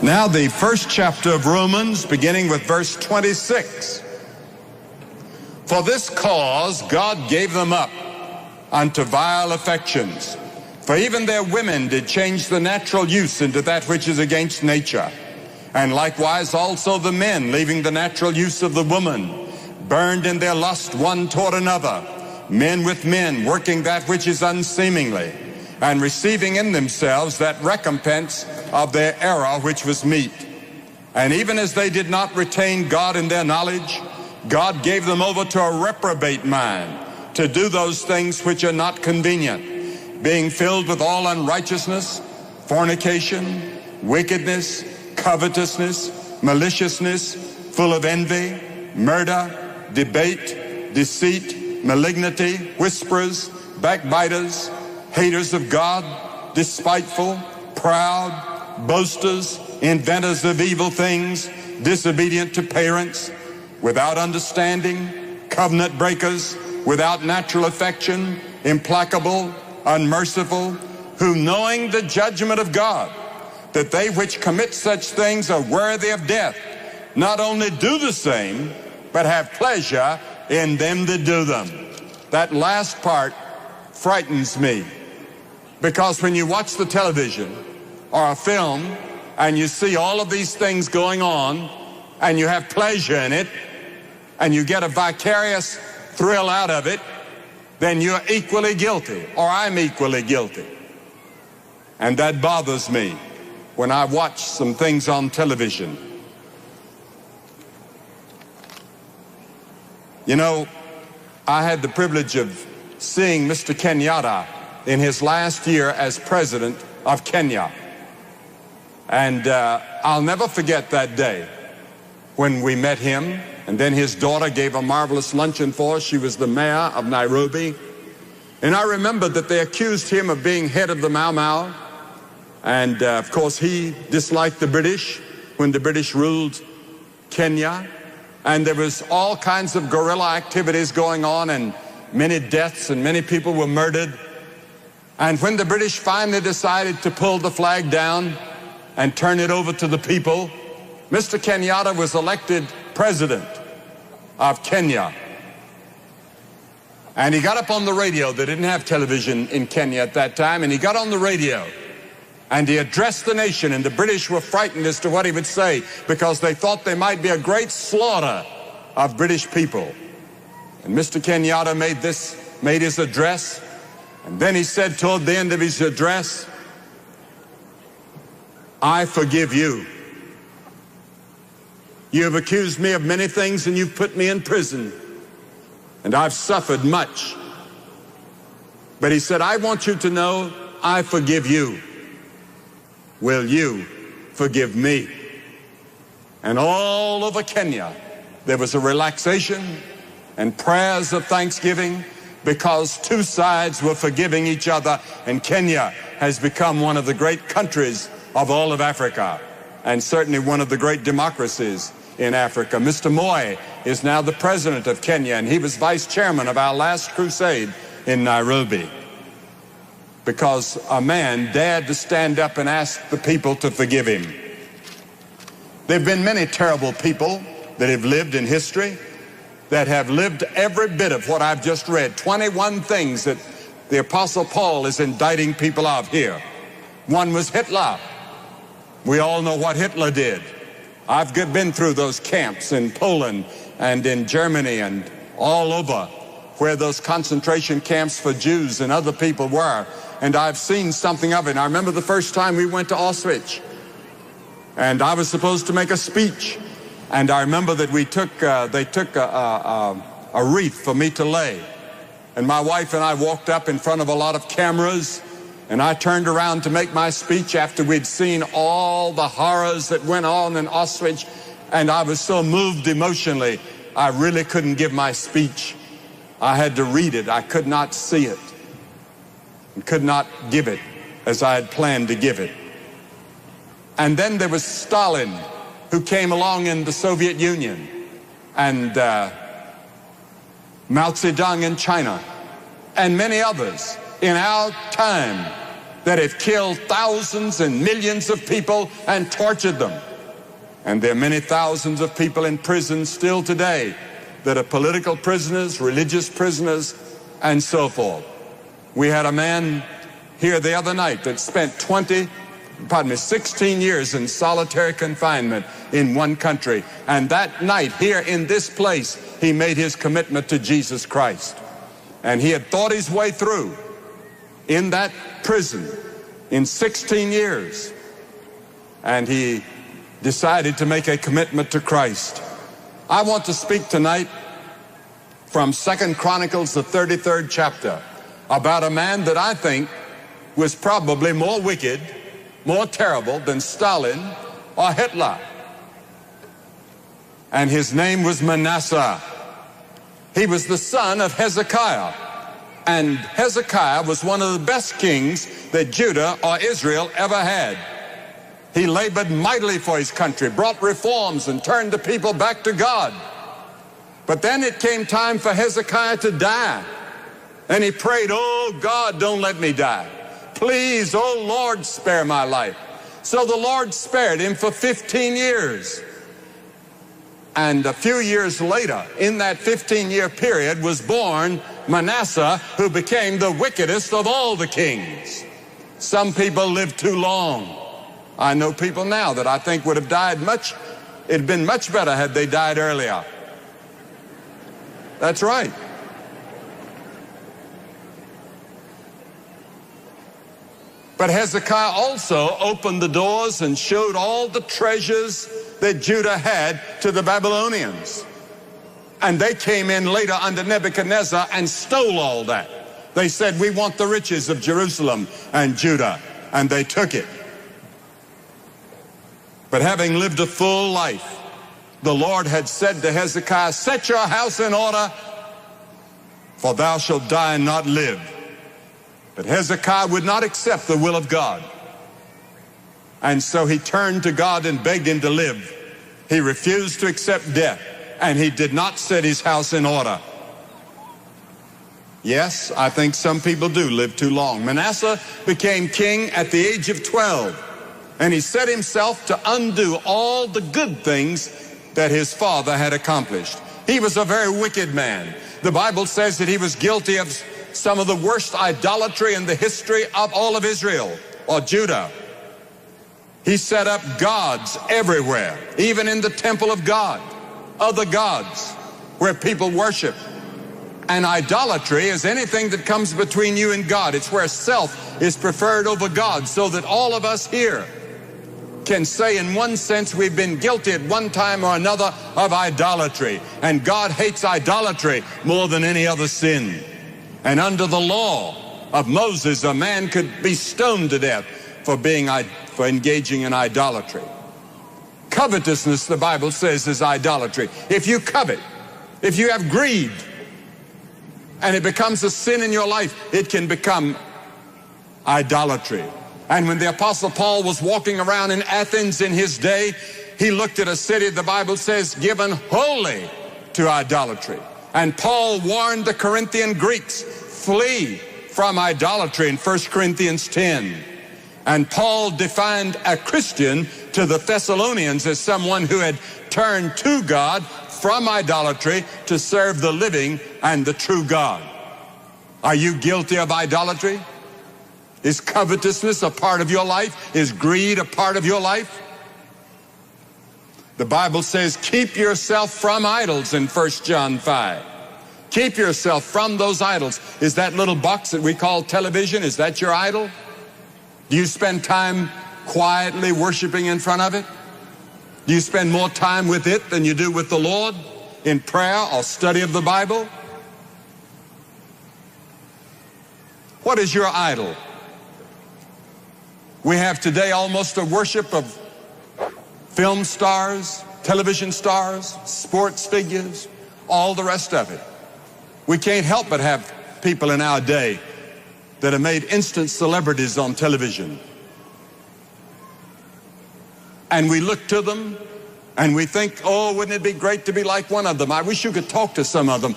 Now the first chapter of Romans, beginning with verse 26. For this cause God gave them up unto vile affections. For even their women did change the natural use into that which is against nature. And likewise also the men, leaving the natural use of the woman, burned in their lust one toward another, men with men, working that which is unseemingly, and receiving in themselves that recompense of their error which was meet. And even as they did not retain God in their knowledge, God gave them over to a reprobate mind, to do those things which are not convenient, being filled with all unrighteousness, fornication, wickedness, covetousness, maliciousness, full of envy, murder, debate, deceit, malignity, whisperers, backbiters, haters of God, despiteful, proud, boasters, inventors of evil things, disobedient to parents, without understanding, covenant breakers, without natural affection, implacable, unmerciful, who knowing the judgment of God, that they which commit such things are worthy of death, not only do the same, but have pleasure in them that do them. That last part frightens me, because when you watch the television or a film and you see all of these things going on and you have pleasure in it and you get a vicarious thrill out of it, then you're equally guilty, or I'm equally guilty. And that bothers me when I watch some things on television. You know, I had the privilege of seeing Mr. Kenyatta in his last year as president of Kenya. And I'll never forget that day when we met him, and then his daughter gave a marvelous luncheon for us. She was the mayor of Nairobi. And I remember that they accused him of being head of the Mau Mau. And of course, he disliked the British when the British ruled Kenya. And there was all kinds of guerrilla activities going on, and many deaths, and many people were murdered. And when the British finally decided to pull the flag down and turn it over to the people, Mr. Kenyatta was elected president of Kenya. And he got up on the radio. They didn't have television in Kenya at that time. And he got on the radio and he addressed the nation. And the British were frightened as to what he would say, because they thought there might be a great slaughter of British people. And Mr. Kenyatta made his address. And then he said toward the end of his address, I forgive you. You have accused me of many things and you've put me in prison. And I've suffered much. But he said, I want you to know I forgive you. Will you forgive me? And all over Kenya, there was a relaxation and prayers of thanksgiving, because two sides were forgiving each other, and Kenya has become one of the great countries of all of Africa, and certainly one of the great democracies in Africa. Mr. Moi is now the president of Kenya, and he was vice chairman of our last crusade in Nairobi, because a man dared to stand up and ask the people to forgive him. There have been many terrible people that have lived in history, that have lived every bit of what I've just read. 21 things that the Apostle Paul is indicting people of here. One was Hitler. We all know what Hitler did. I've been through those camps in Poland and in Germany and all over where those concentration camps for Jews and other people were. And I've seen something of it. I remember the first time we went to Auschwitz, and I was supposed to make a speech. And I remember that they took a wreath for me to lay. And my wife and I walked up in front of a lot of cameras, and I turned around to make my speech after we'd seen all the horrors that went on in Auschwitz. And I was so moved emotionally, I really couldn't give my speech. I had to read it. I could not see it and could not give it as I had planned to give it. And then there was Stalin, who came along in the Soviet Union, and Mao Zedong in China, and many others in our time that have killed thousands and millions of people and tortured them. And there are many thousands of people in prison still today that are political prisoners, religious prisoners, and so forth. We had a man here the other night that spent 16 years in solitary confinement in one country. And that night, here in this place, he made his commitment to Jesus Christ. And he had thought his way through in that prison in 16 years. And he decided to make a commitment to Christ. I want to speak tonight from 2 Chronicles, the 33rd chapter, about a man that I think was probably more wicked, more terrible than Stalin or Hitler. And his name was Manasseh. He was the son of Hezekiah. And Hezekiah was one of the best kings that Judah or Israel ever had. He labored mightily for his country, brought reforms, and turned the people back to God. But then it came time for Hezekiah to die. And he prayed, "Oh God, don't let me die. Please, oh Lord, spare my life." So the Lord spared him for 15 years. And a few years later, in that 15-year period, was born Manasseh, who became the wickedest of all the kings. Some people lived too long. I know people now that I think would have died it'd been much better had they died earlier. That's right. But Hezekiah also opened the doors and showed all the treasures that Judah had to the Babylonians. And they came in later under Nebuchadnezzar and stole all that. They said, "We want the riches of Jerusalem and Judah." And they took it. But having lived a full life, the Lord had said to Hezekiah, "Set your house in order, for thou shalt die and not live." But Hezekiah would not accept the will of God. And so he turned to God and begged him to live. He refused to accept death, and he did not set his house in order. Yes, I think some people do live too long. Manasseh became king at the age of 12, and he set himself to undo all the good things that his father had accomplished. He was a very wicked man. The Bible says that he was guilty of some of the worst idolatry in the history of all of Israel or Judah. He set up gods everywhere, even in the temple of God, other gods where people worship. And idolatry is anything that comes between you and God. It's where self is preferred over God, so that all of us here can say in one sense we've been guilty at one time or another of idolatry. And God hates idolatry more than any other sin. And under the law of Moses, a man could be stoned to death for engaging in idolatry. Covetousness, the Bible says, is idolatry. If you covet, if you have greed, and it becomes a sin in your life, it can become idolatry. And when the Apostle Paul was walking around in Athens in his day, he looked at a city, the Bible says, given wholly to idolatry. And Paul warned the Corinthian Greeks, flee from idolatry in 1 Corinthians 10. And Paul defined a Christian to the Thessalonians as someone who had turned to God from idolatry to serve the living and the true God. Are you guilty of idolatry? Is covetousness a part of your life? Is greed a part of your life? The Bible says, keep yourself from idols in 1 John 5. Keep yourself from those idols. Is that little box that we call television, is that your idol? Do you spend time quietly worshiping in front of it? Do you spend more time with it than you do with the Lord in prayer or study of the Bible? What is your idol? We have today almost a worship of film stars, television stars, sports figures, all the rest of it. We can't help but have people in our day that have made instant celebrities on television. And we look to them and we think, oh, wouldn't it be great to be like one of them? I wish you could talk to some of them.